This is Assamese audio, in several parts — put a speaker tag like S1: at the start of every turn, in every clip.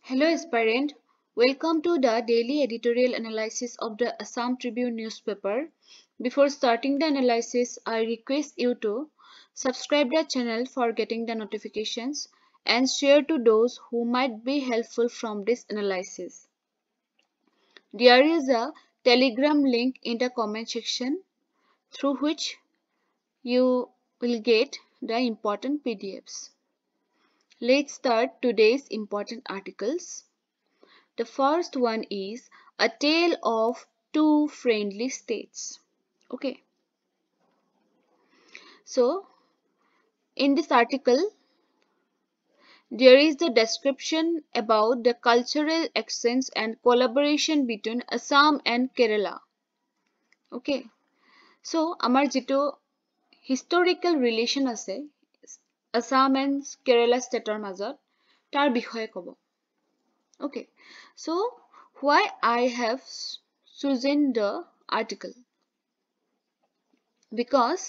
S1: Hello aspirant, welcome to the daily editorial analysis of the Assam Tribune newspaper. Before starting the analysis, I request you to subscribe the channel for getting the notifications and share to those who might be helpful from this analysis. There is a Telegram link in the comment section through which you will get the important PDFs. Let's start today's important articles. The first one is A Tale of Two Friendly States. Okay. So, in this article, there is the description about the cultural exchange and collaboration between Assam and Kerala. Okay. So, আমাৰ যিটো historical relation আছে Assam and Kerala stateৰ মাজত তাৰ বিষয়ে ক'ব. Okay. So, why I have chosen the article? Because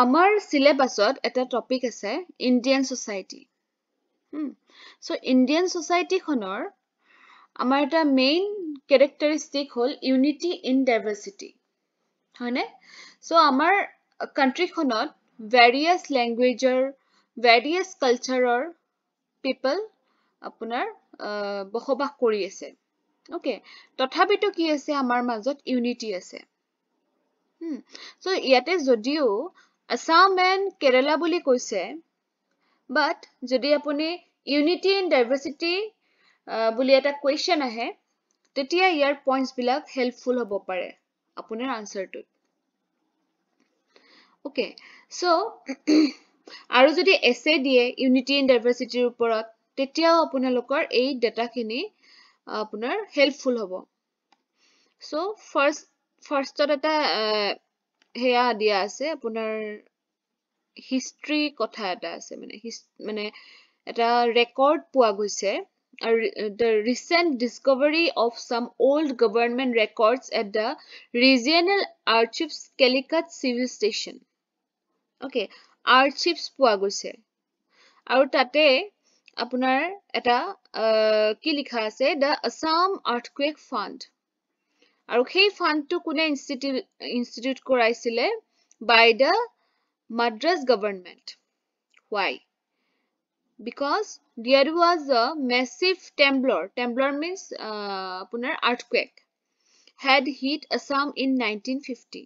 S1: আমাৰ syllabusত এটা topic আছে Indian society. So Indian society খনৰ আমাৰ এটা main characteristic হ'ল unity in diversity. হয়নে? So আমাৰ country খনত various languageৰ, various cultureৰ people আপোনাৰ বসবাস কৰি আছে. Okay. তথাপিতো কি আছে আমাৰ মাজত unity আছে. So ইয়াতে যদিও Assam and Kerala বুলি কৈছে, but যদি আপুনি unity in diversity বুলি এটা question আহে, তেতিয়া ইয়াৰ points বিলাক helpful হ'ব পাৰে আপোনাৰ answerটোত. Okay, so আৰু যদি essay দিয়ে unity in diversity ওপৰত, তেতিয়াও আপোনালোকৰ এই data খিনি আপোনাৰ helpful হ'ব. So first এটা হেয়া দিয়া আছে আপোনাৰ history কথা এটা আছে মানে এটা record পোৱা গৈছে the recent discovery of some old government records at the regional archives Calicut civil station. Okay, archives পোৱা গৈছে আৰু তাতে আপোনাৰ এটা কি লিখা আছে the Assam Earthquake Fund. আৰু সেই ফাণ্ডটো কোনে ইনষ্টিটিউট কৰাইছিলে by the Madras government. Why? Because there was a massive temblor means আপোনাৰ earthquake had hit Assam in 1950.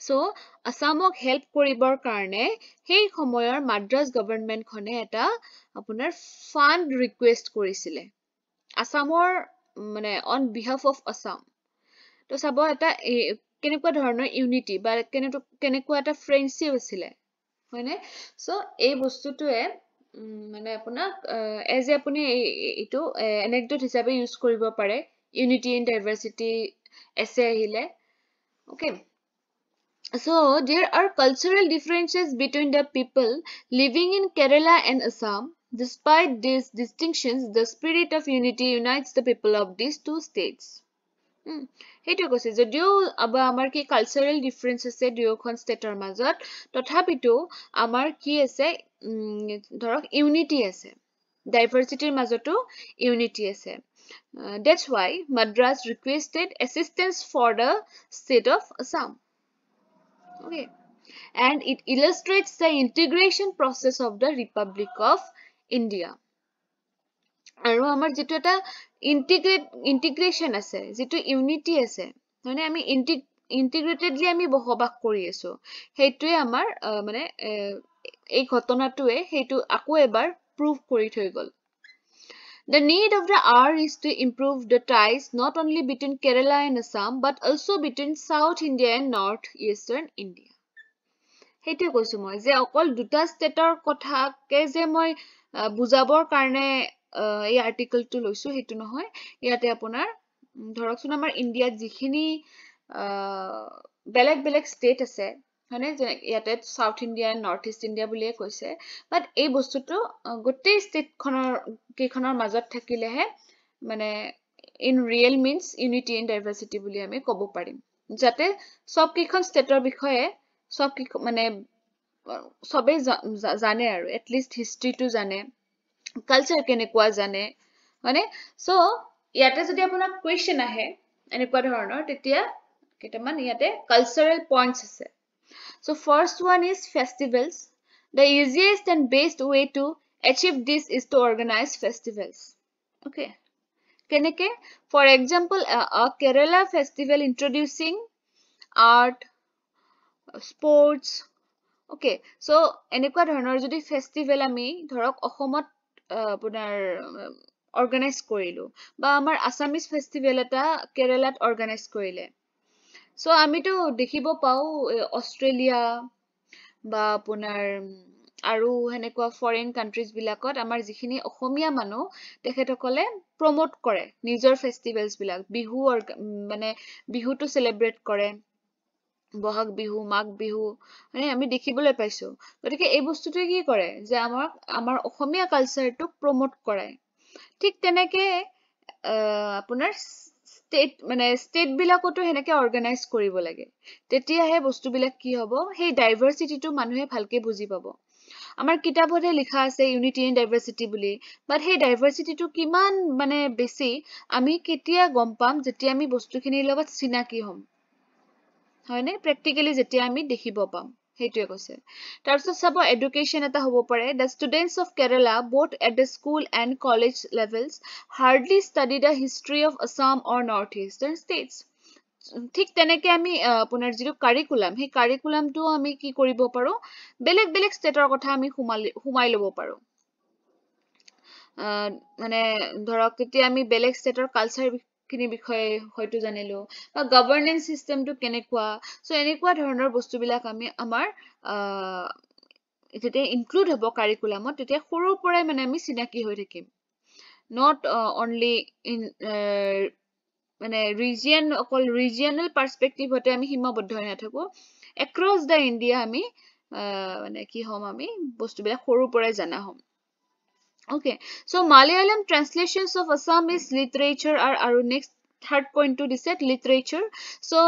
S1: So Assamক help কৰিবৰ কাৰণে সেই সময়ৰ Madras government খনে এটা আপোনাৰ fund request কৰিছিলে Assamৰ মানে on behalf of Assam. তো চাব এটা কেনেকুৱা ধৰণৰ unity বা কেনেকুৱা এটা friendship আছিলে হয়নে? So এই বস্তুটোৱে মানে আপোনাক as আপুনি এইটো anecdote হিচাপে use কৰিব পাৰে unity in diversity essay আহিলে. Okay. So there are cultural differences between the people living in Kerala and Assam. Despite these distinctions, the spirit of unity unites the people of these two states. সেইটো কৈছে যদিও আমাৰ কি কালচাৰেল ডিফাৰেন্স আছে দুয়োখন ষ্টেটৰ মাজত তথাপিতো আমাৰ কি আছে ধৰক ইউনিটি আছে ডাইভাৰ্চিটিৰ মাজতো ইউনিটি আছে that's why Madras requested assistance for the state of Assam. Okay, and it illustrates the integration process of the Republic of India. আৰু আমাৰ যেটো এটা ইন্টিগ্ৰেশন আছে যেটো ইউনিটি আছে মানে আমি ইন্টিগ্ৰেটেডলি আমি বসবাস কৰি আছো হেইটোৱে আমাৰ মানে এই ঘটনাটোৱে হেইটো আকৌ এবাৰ প্ৰুভ কৰি থৈ গল. The need of the hour is to improve the ties not only between Kerala and Assam but also between South India and North-Eastern India. হেইটোৱে কৈছো মই যে অকল দুটা ষ্টেটৰ কথাকে যে মই বুজাবৰ কাৰণে এই আৰ্টিকলটো লৈছো হেতু নহয় ইয়াতে আপোনাৰ ধৰকচোন আমাৰ ইন্ডিয়াত যিখিনি বেলেগ ষ্টেট আছে মানে ইয়াতে south India north East India বুলিয়ে কৈছে বাট এই বস্তুটো গোটেই ষ্টেট কেখনৰ মাজত থাকিলেহে মানে in real means unity in diversity বুলি আমি ক'ব পাৰিম যাতে সব কেখন ষ্টেটৰ বিষয়ে সব মানে সবে জানে আৰু এটলিষ্ট হিষ্ট্ৰীটো জানে কালচাৰ কেনেকুৱা জানে মানে সো ইয়াতে যদি আপোনাৰ কোৱেশ্চন আহে এনেকুৱা ধৰণৰ তেতিয়া কেইটামান ইয়াতে কালচাৰেল পইণ্টছ আছে so first one is festivals the easiest and best way to achieve this is to organize festivals okay keneke for example a Kerala festival introducing art sports okay so এনেকুৱা ধৰণৰ যদি ফেষ্টিভেল আমি ধৰক অসমত আপোনাৰ অৰ্গানাইজ কৰিলো বা আমাৰ আসামিজ ফেষ্টিভেল এটা কেৰালাত অৰ্গানাইজ কৰিলে so আমিতো দেখিব পাও অষ্ট্ৰেলিয়া বা আপোনাৰ আৰু হেনেকুৱা ফৰেন কান্ট্ৰিজ বিলাকত আমাৰ যিখিনি অসমীয়া মানুহ তেখেতসকলে প্ৰমোট কৰে নিজৰ ফেষ্টিভেলছ বিলাক বিহু মানে বিহুটো সেলিব্ৰেট কৰে বহাগ বিহু মাঘ বিহু মানে আমি দেখিবলৈ পাইছো গতিকে এই বস্তুটোৱে কি কৰে যে আমাৰ অসমীয়া কালচাৰটোক প্ৰমোট কৰায় ঠিক তেনেকে আপোনাৰ ষ্টেট বিলাকতো হেনেকে অৰ্গানাইজ কৰিব লাগে তেতিয়াহে বস্তুবিলাক কি হ'ব সেই ডাইভাৰ্চিটিটো মানুহে ভালকে বুজি পাব আমাৰ কিতাপতে লিখা আছে ইউনিটি ইন ডাইভাৰ্চিটি বুলি বাট সেই ডাইভাৰ্চিটিটো কিমান মানে বেছি আমি কেতিয়া গম পাম যেতিয়া আমি বস্তুখিনিৰ লগত চিনাকি হ'ম হয়নে প্ৰেক্টিক্যালি যেতিয়া আমি দেখিব পাম হেইটোৱে কৈছে তাৰপিছত চাব এডুকেশ্যন এটা হ'ব পাৰে the students of Kerala both at the school and college levels hardly study the history of Assam or northeastern states ঠিক তেনেকে আমি আপোনাৰ যিটো কাৰিকুলাম সেই কাৰিকুলামটো আমি কি কৰিব পাৰো বেলেগ বেলেগ ষ্টেটৰ কথা আমি সোমাই ল'ব পাৰো মানে ধৰক তেতিয়া আমি বেলেগ ষ্টেটৰ কালচাৰ খিনি বিষয়ে হয়তো জানিলো বা গভৰ্নেন্স সিস্টেমটো কেনেকুৱা সো এনেকুৱা ধৰণৰ বস্তুবিলাক আমি আমাৰ যেতিয়া ইনক্লুড হ'ব কাৰিকুলামত তেতিয়া সৰুৰ পৰাই মানে আমি চিনাকি হৈ থাকিম not only in মানে ৰিজিয়ন অকল ৰিজিয়নাল পাৰ্সপেক্টিভ হতে আমি সীমাবদ্ধ হৈ নাথাকো across the India আমি মানে কি হ'ম আমি বস্তুবিলাক সৰুৰ পৰাই জানা হ'ম okay so Malayalam translations of Assamese literature are next third point to this literature so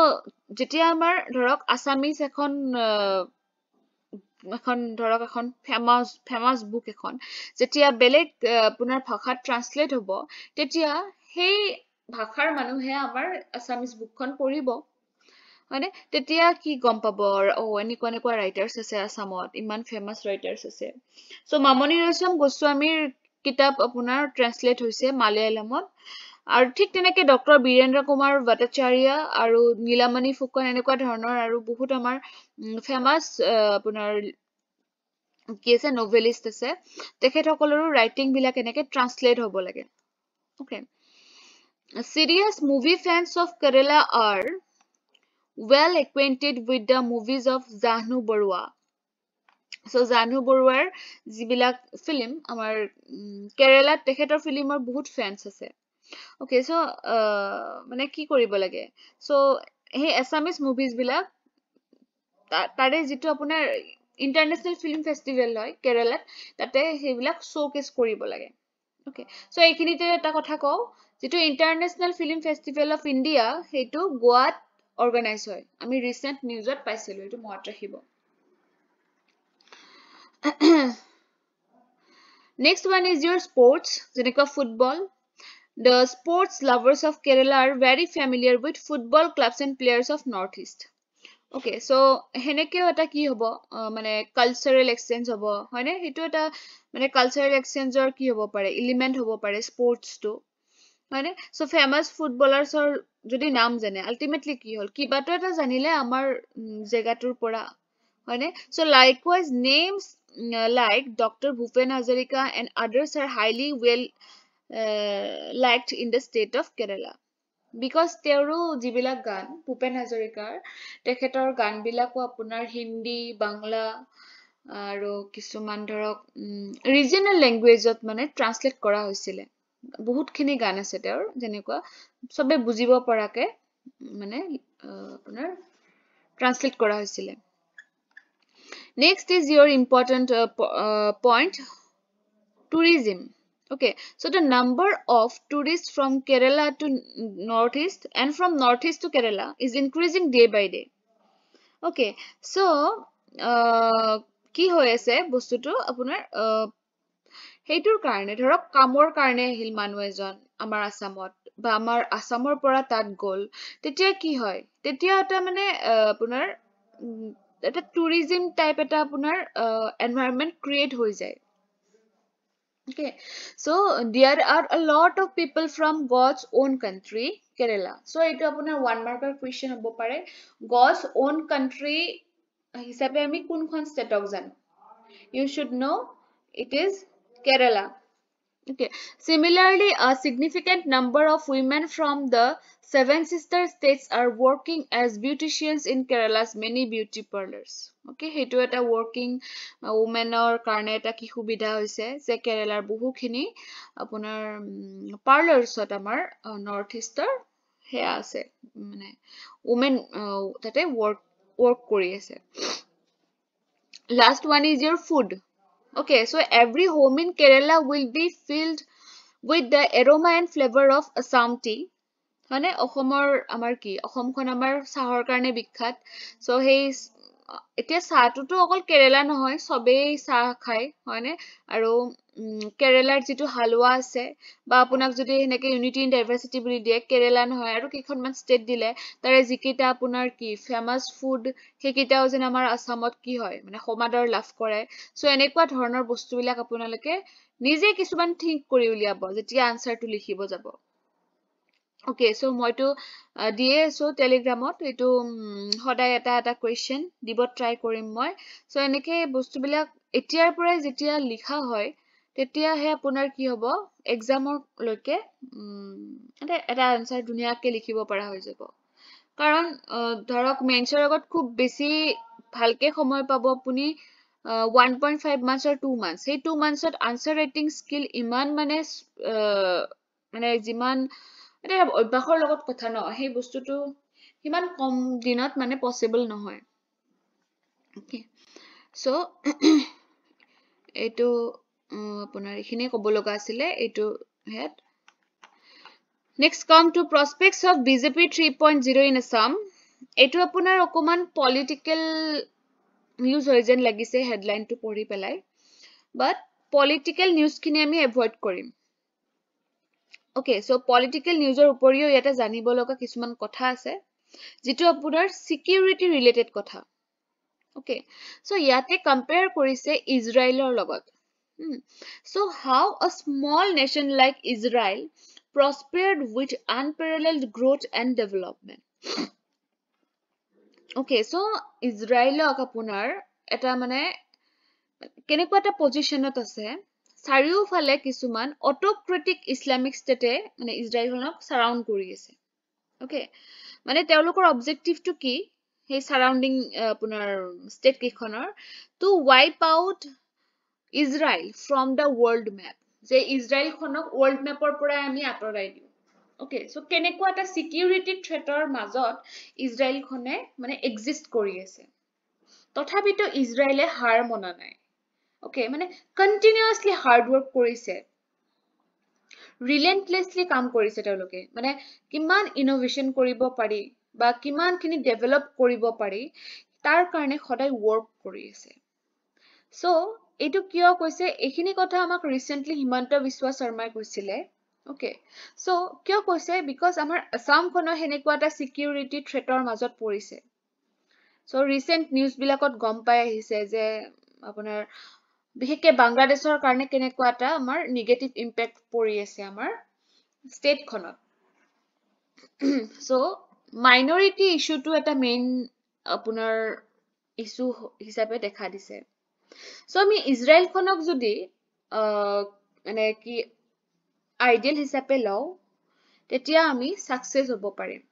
S1: যেতিয়া আমাৰ ধৰক আসামিজ এখন ধৰক এখন ফেমাস বুক এখন যেতিয়া বেলেগ আপোনাৰ ভাষাত ট্ৰান্সলেট হ'ব তেতিয়া সেই ভাষাৰ মানুহে আমাৰ আসামিজ বুকখন পঢ়িব মানে তেতিয়া কি গম পাব এনেকুৱা ৰাইটাৰ্ছ আছে আসামত ইমান ফেমাস ৰাইটাৰ্ছ আছে সো মামনি ৰয়ছম গোস্বামীৰ কিতাপ আপোনাৰ ট্ৰান্সলেট হৈছে মালায়ালামত আৰু ঠিক তেনেকে ডক্টৰ বীৰেন্দ্ৰ কুমাৰ ভট্টাচাৰ্য আৰু নীলামণি ফুকন এনেকুৱা ধৰণৰ আৰু বহুত আমাৰ ফেমাস আপোনাৰ কি আছে নভেলিষ্ট আছে তেখেতসকলৰো ৰাইটিং বিলাক এনেকে ট্ৰান্সলেট হ'ব লাগে okay serious movie fans of Kerala are well acquainted with the movies of Jahnu Barua. So Jahnu Baruar jibilak film amar Kerala tekhetor filmor bahut fans ase. Okay so mane ki koribo lage. So hey Assamese movies bilak tare jitu apunar international film festival hoy Kerala tate hebilak showcase koribo lage. Okay so eikinite eta kotha kau jitu International Film Festival of India hetu Goat organize hoy ami recent newsot paisilo etu mot rakhibo next one is your sports jeneka football the sports lovers of Kerala are very familiar with football clubs and players of northeast okay so heneke eta ki hobo mane cultural exchange hobo hoine hetu eta mane cultural exchange or ki hobo pare element hobo pare sports to মানে সো ফেমাস ফুটবলাৰছৰ যদি নাম জানে আলটিমেটলি কি হল কিবাটো এটা জানিলে আমাৰ জেগাটোৰ পৰা হয়নে so likewise names like Dr. Bhupen Hazarika and others are highly well liked in the state of Kerala because তেওৰো যিবিলাক গান ভূপেন হাজৰিকাৰ তেখেতৰ গান বিলাকো আপোনাৰ হিন্দী বাংলা আৰু কিছুমান ধৰক ৰিজনাল ল্যাঙ্গুৱেজত মানে ট্ৰান্সলেট কৰা হৈছিল বহুত খিনি গান আছে তেওঁৰ যেনেকুৱা সবে বুজিব পৰাকে মানে আপোনাৰ ট্ৰান্সলেট কৰা হৈছিল next is your important point tourism okay so the number of tourists from Kerala to northeast and from northeast to Kerala is increasing day by day okay so কি হৈ আছে বস্তুটো আপোনাৰ সেইটোৰ কাৰণে ধৰক কামৰ কাৰণে আহিল মানুহ এজন আমাৰ আসামত বা আমাৰ আসামৰ পৰা তাত গ'ল তেতিয়া কি হয় তেতিয়া এটা মানে আপোনাৰ এটা টুৰিজিম টাইপ এটা আপোনাৰ এনভাইৰনমেন্ট ক্ৰিয়েট হৈ যায় okay so there are a lot of people from God's own country Kerala so etu apunar one marker question hobo pare God's own country hisabe ami kunkhon state ok jano you should know it is Kerala okay similarly a significant number of women from the seven sister states are working as beauticians in Kerala's many beauty parlors okay hetu eta working women or karne eta ki subidha hoise je Kerala's bohu khini apunar parlors ot amar north easter he ase mane women tate work kori ase last one is your food okay so every home in Kerala will be filled with the aroma and flavor of Assam tea hane ohomor amar ki ohom khon amar sahor karne bikhat so hey etia sah tu to okol Kerala nohoy sobei sah khai hane aro Kerala jitu halwa ase ba apunak jodi heneke unity in diversity buli die Kerala nohoy aro kikhon man state dile tare jikita apunar ki famous food hekitao jen amar Assamot ki hoy mane homador lav kore so enekwa dhoroner bostu bilak apunaleke nije kisuman think kori uliabo jetia answer tu likhibo jabo okay so moi to die so telegramot etu hoday eta question dibo try korim moi so eneke bostu bilak etiar pore jetia likha hoy tetia he apunar ki hobo exam loke eta answer dunia ke likhibo para hoy jabo karon dhorok mensor agot khub beshi bhalke samoy pabo puni 1.5 months or 2 months hey 2 months ot answer writing skill iman mane jiman এটা অভ্যাসৰ লগত কথা ন সেই বস্তুটো হিমান কম দিনত মানে পসিবল নহয় ওকে সো এটো আপোনাৰ এখিনি কব লগা আছিল এটো head next come to prospects of BJP 3.0 in Assam এটো আপোনাৰ অকমান পলিটিক্যাল নিউজ হৈ যেন লাগিছে হেডলাইন টু পঢ়ি পেলাই বাট পলিটিক্যাল নিউজ খিনি আমি এভয়েড কৰিম okay so political news or uporiyo yata janibo loga kisuman kotha ase jitu apunar security related kotha okay so yate compare korise Israel or logot so how a small nation like Israel prospered with unparalleled growth and development okay so Israel apunar eta mane kenekwa eta positionot ase চাৰিওফালে কিছুমান অটোক্ৰেটিক ইসলামিক ষ্টেটে মানে ইজৰাইলক সাৰাউন্ড কৰি আছে ওকে মানে তেওঁলোকৰ অবজেক্টিভটো কি হে সাৰাউন্ডিং আপোনাৰ ষ্টেট কিখনৰ to wipe out Israel from the world map যে ইজৰাইল খনক ওয়াৰ্ল্ড ম্যাপৰ পৰা আমি আঁতৰাই দিও ওকে সো কেনেকুৱা এটা সিকিউৰিটি থ্ৰেটৰ মাজত ইজৰাইল খনে মানে এক্সিষ্ট কৰি আছে তথাপিতো ইজৰাইলে হাৰ মনা নাই okay মানে continuously hard work korise relentlessly কাম কৰিছে তেওঁলোকে মানে কিমান ইনোভেশন কৰিব পাৰি বা কিমান খিনি ডেভেলপ কৰিব পাৰি তাৰ কাৰণে সদায় work কৰি আছে so এটো কিয় কৈছে এখিনি কথা আমাক ৰিসেন্টলি হিমন্ত বিশ্ব শৰ্মাই কৈছিলে okay so কিয় কৈছে because আমাৰ আসাম খনো হেনেকুৱা এটা সিকিউৰিটি থ্ৰেটৰ মাজত পৰিছে so recent news বিলাকত গম পাই আহিছে যে আপোনাৰ বিশেষকে বাংলাদেশৰ কাৰণে কেনেকুৱা এটা আমাৰ নেগেটিভ ইম্প্যাক্ট পৰি আছে আমাৰ ষ্টেট খনত সো মাইনৰিটি ইস্যুটো এটা মেইন আপোনাৰ ইস্যু হিচাপে দেখা দিছে সো আমি ইজৰাইল খনক যদি মানে কি আইডিয়াল হিচাপে লও তেতিয়া আমি সাকসেস হ'ব পাৰিম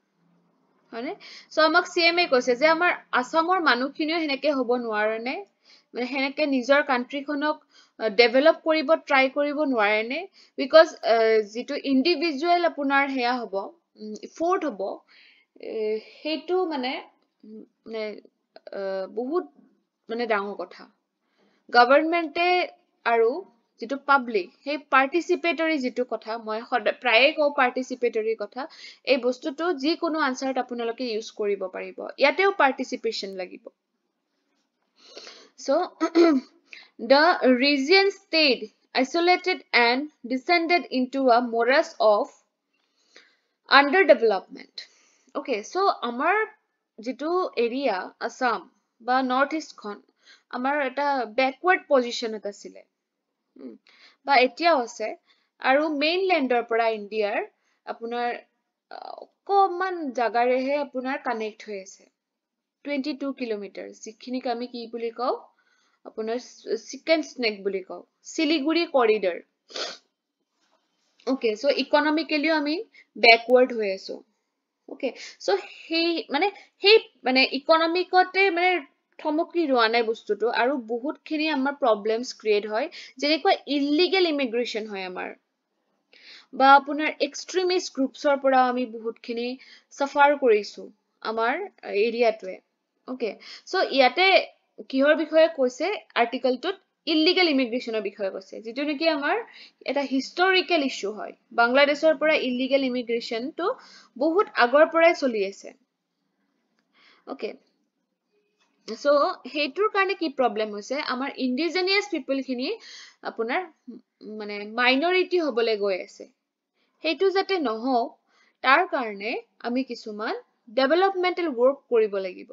S1: হয়নে সো আমাক সিএমএ কৈছে যে আমাৰ আসামৰ মানুহখিনিও হেনেকে হ'ব নোৱাৰে নে মানে হেনেকে নিজৰ কান্ট্ৰি খনক ডেভেলপ কৰিব ট্ৰাই কৰিব নোৱাৰে নে বিকজ যেটো ইন্ডিভিজুৱেল আপোনাৰ হেয়া হ'ব এফৰ্ট হ'ব হেতু মানে বহুত মানে ডাঙৰ কথা গভৰ্নমেন্টে আৰু যেটো পাবলিক হে পাৰ্টিসিপেটৰি যেটো কথা মই প্ৰায়ে কও পাৰ্টিসিপেটৰি কথা এই বস্তুটো যি কোনো আনসাৰত আপোনালোকে ইউজ কৰিব পাৰিব ইয়াতেও পাৰ্টিসিপেশন লাগিব so the region stayed isolated and descended into a morass of underdevelopment. Okay, so আমাৰ যিটো area Assam বা North East খন আমাৰ এটা backward position এটা আছিলে বা এতিয়াও আছে আৰু mainlandৰ পৰা ইণ্ডিয়াৰ আপোনাৰ অকমান জাগাৰেহে আপোনাৰ কানেক্ট হৈ আছে 22 কিলোমিটাৰ যিখিনিক আমি কি বুলি কওঁ আপোনাৰ চিকেন স্নেক বুলি কওঁ Siliguri corridor okay so economically আমি backward হৈ আছো okay so সেই economicতে থমকি ৰোৱা নাই বস্তুটো আৰু বহুতখিনি আমাৰ problems create হয় যেনেকৈ illegal immigration হয় আমাৰ বা আপোনাৰ extremist groupsৰ পৰা আমি বহুতখিনি suffer কৰিছো আমাৰ এৰিয়াটোৱে okay so ইয়াতে কিহৰ বিষয়ে কৈছে আৰ্টিকলটোত illegal immigrationৰ বিষয়ে কৈছে যেটো নেকি আমাৰ এটা historical issue হয় বাংলাদেশৰ পৰা illegal immigration তো বহুত আগৰ পৰাই চলি আছে okay so হেইটোৰ কাৰণে কি problem হৈছে আমাৰ indigenous people খিনি আপোনাৰ minority হবলে গৈ আছে হেইটো যাতে নহওক তাৰ কাৰণে আমি কিছুমান developmental work কৰিব লাগিব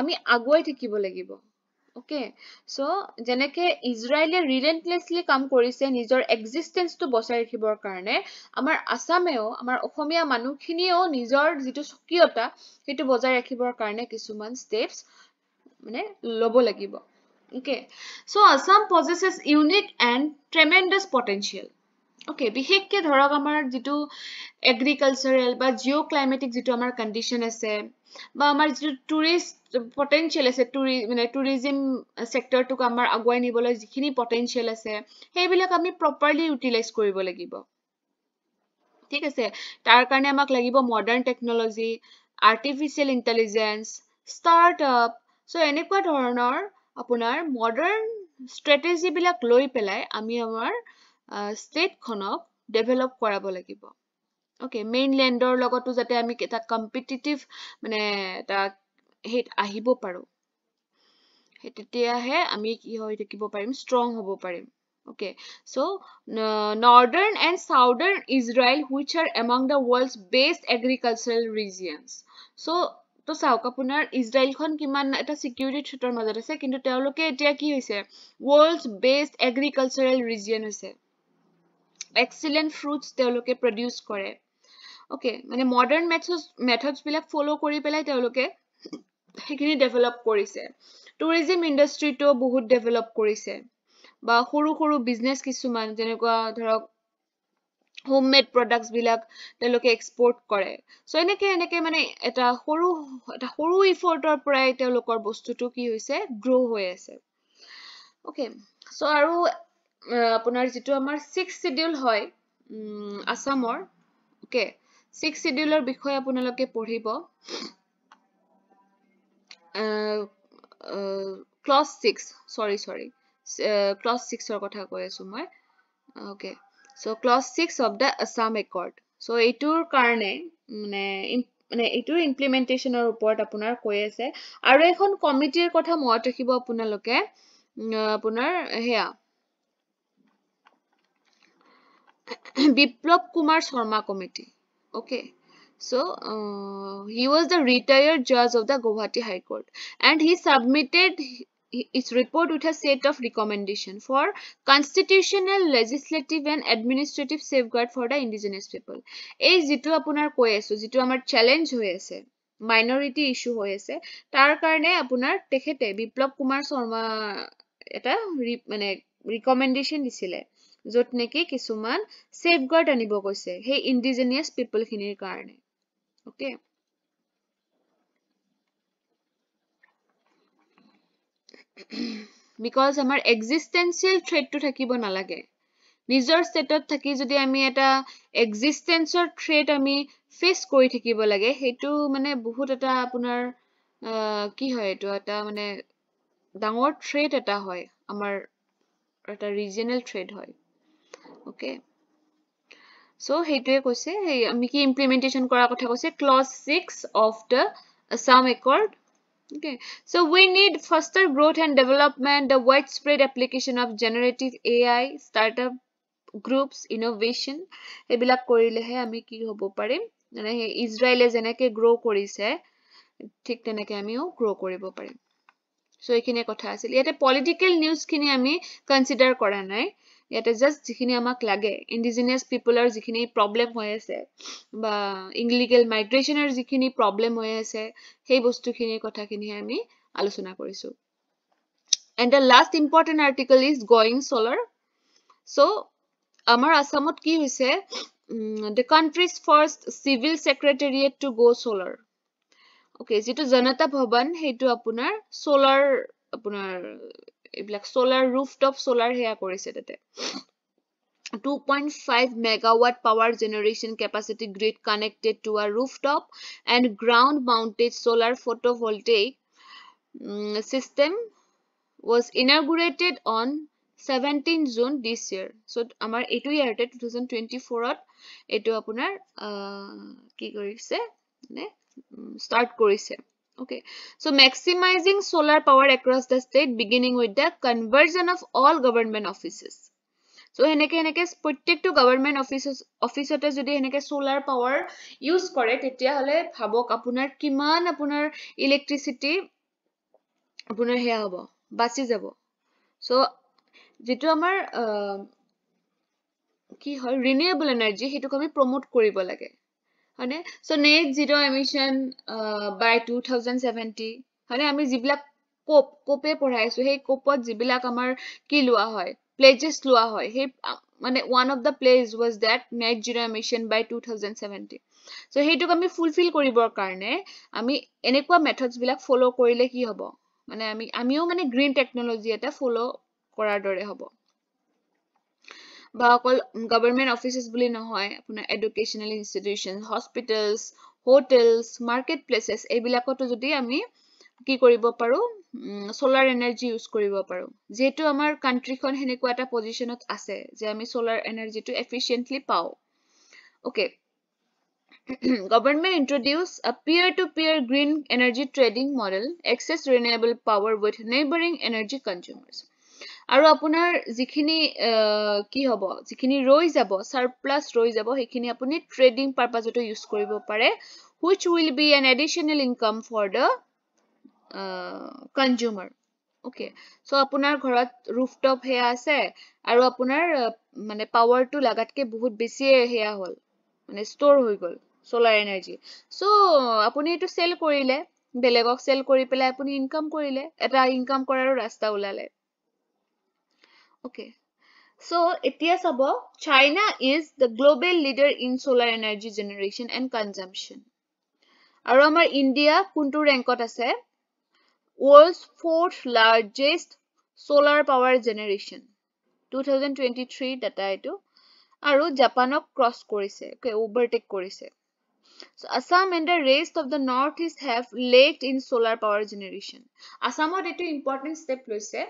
S1: আমি আগুৱাই থাকিব লাগিব okay so যেনেকে ইজৰাইলে relentlessly কাম কৰিছে নিজৰ existence টো বচাই ৰাখিবৰ কাৰণে আমাৰ আসামেও আমাৰ অসমীয়া মানুহখিনিও নিজৰ যিটো স্বকীয়তা সেইটো বজাই ৰাখিবৰ কাৰণে কিছুমান steps লব লাগিব okay so Assam possesses unique and tremendous potential okay বিশেষকে ধৰক আমাৰ যিটো agricultural বা geoclimatic যিটো আমাৰ condition আছে বা আমাৰ যিটো tourist potential আছে tourism sector টোক আমাৰ আগুৱাই নিবলৈ যিখিনি potential আছে সেইবিলাক আমি properly utilize কৰিব লাগিব ঠিক আছে তাৰ কাৰণে আমাক লাগিব modern technology artificial intelligence startup so এনেকুৱা ধৰণৰ আপোনাৰ modern strategy বিলাক লৈ পেলাই আমি আমাৰ state খনক develop কৰাব লাগিব okay mainlandৰ লগতো যাতে আমি এটা competitive এটা হেত আহিব পাৰো তেতিয়াহে আমি কি হৈ থাকিব পাৰিম strong হ'ব পাৰিম okay so northern and southern Israel which are among the world's best agricultural regions so তো চাওক আপোনাৰ ইজৰাইলখন কিমান এটা security threater মাজত আছে কিন্তু তেওঁলোকে এতিয়া কি হৈছে world's best agricultural region হৈছে excellent fruits তেওঁলোকে produce কৰে okay modern methods বিলাক follow কৰি পেলাই তেওঁলোকে সেইখিনি develop কৰিছে tourism industry তো বহুত develop কৰিছে বা সৰু সৰু business কিছুমান যেনেকুৱা ধৰক homemade products বিলাক তেওঁলোকে export কৰে so এনেকে এটা সৰু effortৰ পৰাই তেওঁলোকৰ বস্তুটো কি হৈছে grow হৈ আছে okay so আৰু আপোনাৰ যিটো আমাৰ 6th schedule হয় আসামৰ okay 6th scheduleৰ বিষয়ে আপোনালোকে পঢ়িব clause 6 sorry clause 6 কথা কৈ আছো মই okay so clause 6 of the Assam Accord so এইটোৰ কাৰণে এইটোৰ implementationৰ ওপৰত আপোনাৰ কৈ আছে আৰু এখন কমিটিৰ কথা মনত ৰাখিব আপোনালোকে আপোনাৰ হেয়া Biplab Kumar Sharma committee okay so he was the retired judge of the Guwahati High Court and he submitted its report with a set of recommendation for constitutional legislative and administrative safeguard for the indigenous people এই যেটো আপোনাৰ কৈ আছো যেটো আমাৰ চ্যালেঞ্জ হৈ আছে minority issue হৈ আছে তাৰ কাৰণে আপোনাৰ তেখেতে বিপ্লৱ কুমাৰ শৰ্মা এটা recommendation দিছিলে যত নেকি কিছুমান safeguard আনিব কৈছে হে indigenous people খিনিৰ কাৰণে okay because আমাৰ existential threat to থাকিব নালাগে নিজৰ ষ্টেটত থাকি যদি আমি এটা existential threat আমি face কৰি থাকিব লাগে হেতু বহুত এটা আপোনাৰ কি হয় এটো এটা ডাঙৰ threat এটা হয় আমাৰ এটা regional threat হয় okay so হেতুৱে কৈছে আমি কি implementation কৰা কথা কৈছে clause 6 of the Assam Accord Okay, so we need faster growth and development, the widespread application of generative AI, startup groups, innovation. এইবিলাক কৰিলেহে আমি কি হ'ব পাৰিম, মানে ইজৰাইলে যেনেকে গ্ৰো কৰিছে ঠিক তেনেকে আমিও গ্ৰো কৰিব পাৰিম। সো এইখিনি কথা আছিল। ইয়াতে পলিটিকেল নিউজ খিনি আমি কনসিডাৰ কৰা নাই, ইয়াতে জাস্ট যিখিনি আমাক লাগে, ইণ্ডিজিনিয়াছ পিপলৰ যিখিনি প্ৰব্লেম হৈ আছে বা ইনলিগেল মাইগ্ৰেশ্যনৰ যিখিনি প্ৰব্লেম হৈ আছে, সেই বস্তুখিনিৰ কথাখিনি আমি আলোচনা কৰিছো। And the last important article is going solar. So আমাৰ আসামত কি হৈছে, the country's first civil secretariat to go solar. Okay, যেটো জনতা ভৱন সেইটো আপোনাৰ solar, আপোনাৰ এইবিলাক solar rooftop solar হেয়া কৰিছে তাতে। 2.5 megawatt power generation capacity grid connected to a rooftop and ground mounted solar photovoltaic system was inaugurated on 17 June this year. So amar etu year 2024 ot etu apunar ki korise ne start korise. Okay, so maximizing solar power across the state beginning with the conversion of all government offices. So heneke protekto government office ote jodi heneke solar power use kore tetia hole bhabok apunar kiman apunar electricity apunar heya hobo bachi jabo. So যেটো আমাৰ কি হয় renewable energy হেতুক আমি promote কৰিব লাগে হয়নে। so net zero emission by 2070 হয়নে। আমি যিবিলাক কোপে পঢ়াইছো সেই কোপত যিবিলাক আমাৰ কি লোৱা হয় pledges লোৱা হয়, সেই মানে one of the pledge was that net zero emission by 2070. so Hetuk আমি ফুলফিল কৰিবৰ কাৰণে আমি এনেকুৱা মেথডস বিলাক ফলো কৰিলে কি হ'ব, মানে আমিও মানে গ্ৰীন টেকনলজি এটা ফলো কৰাৰ দৰে হ'ব। বা অকল গভৰ্ণমেণ্ট অফিচেছ বুলি নহয়, আপোনাৰ educational institution, hospitals, hotels, market places এইবিলাকতো যদি আমি কি কৰিব পাৰো, সোলাৰ এনাৰ্জি ইউজ কৰিব পাৰো। যেহেতু আমাৰ কান্ট্ৰিখন হেনেকুৱা এটা পজিশনত আছে যে আমি সোলাৰ এনাৰ্জিটো এফিচিয়েন্টলি পাও। Okay, government introduced a peer-to-peer green energy trading model, access renewable power with neighboring energy consumers. আৰু আপোনাৰ যিখিনি কি হ'ব, যিখিনি ৰৈ যাব সাৰপ্লাস ৰৈ যাব, সেইখিনি আপুনি ট্ৰেডিং পাৰপাজতো ইউজ কৰিব পাৰে, which will be an additional income for the consumer. Okay, so আপোনাৰ ঘৰত rooftop হেয়া আছে আৰু আপোনাৰ মানে পাৱাৰটো লাগাতকে বহুত বেছি হেয়া হ'ল, মানে ষ্টৰ হৈ গ'ল solar energy. so আপুনি এটো সেল কৰিলে, বেলেগক সেল কৰি পেলাই আপুনি ইনকাম কৰিলে, এটা ইনকাম কৰাৰো ৰাস্তা ওলালে। Okay, so এতিয়া চাব, China is the global leader in solar energy generation and consumption. আৰু আমাৰ ইণ্ডিয়া কোনটো ৰেংকত আছে, world's fourth largest solar power generation 2023 data etu, আৰু জাপানক ক্ৰছ কৰিছে, overtake কৰিছে। So Assam and the rest of the northeast have lagged in solar power generation. Assamot etu important step লৈছে,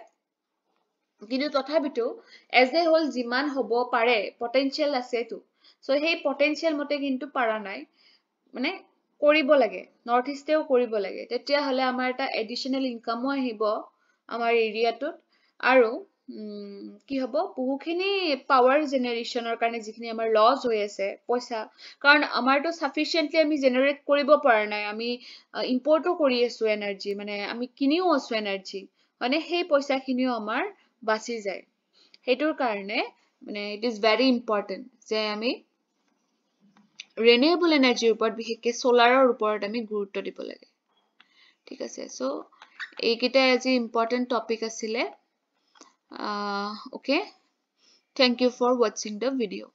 S1: কিন্তু তথাপিতো as a whole যিমান হ'ব পাৰে potential আছে তো, so সেই potential মতে কিন্তু পাৰা নাই, মানে কৰিব লাগে, নৰ্থ ইষ্টেও কৰিব লাগে, তেতিয়া হলে আমাৰ এটা এডিশনাল ইনকামো আহিব আমাৰ এৰিয়াটোত, আৰু কি হ'ব, বহুখিনি পাৱাৰ জেনেৰেশ্যনৰ কাৰণে যিখিনি আমাৰ লছ হৈ আছে পইচা, কাৰণ আমাৰটো সাফিচিয়েন্টলি আমি জেনাৰেট কৰিব পৰা নাই, আমি ইম্পৰ্টো কৰি আছো এনাৰ্জি, মানে আমি কিনিও আছো এনাৰ্জি, মানে সেই পইচাখিনিও আমাৰ বাচি যায়। হেতুৰ কাৰণে মানে ইট ইজ ভেৰি ইম্পৰ্টেন্ট যে আমি renewable energy ওপৰত, বিশেষকে সোলাৰৰ ওপৰত আমি গুৰুত্ব দিব লাগে। ঠিক আছে, সো এইকেইটা আজি ইম্পৰ্টেন্ট টপিক আছিলে। Okay, thank you for watching the video.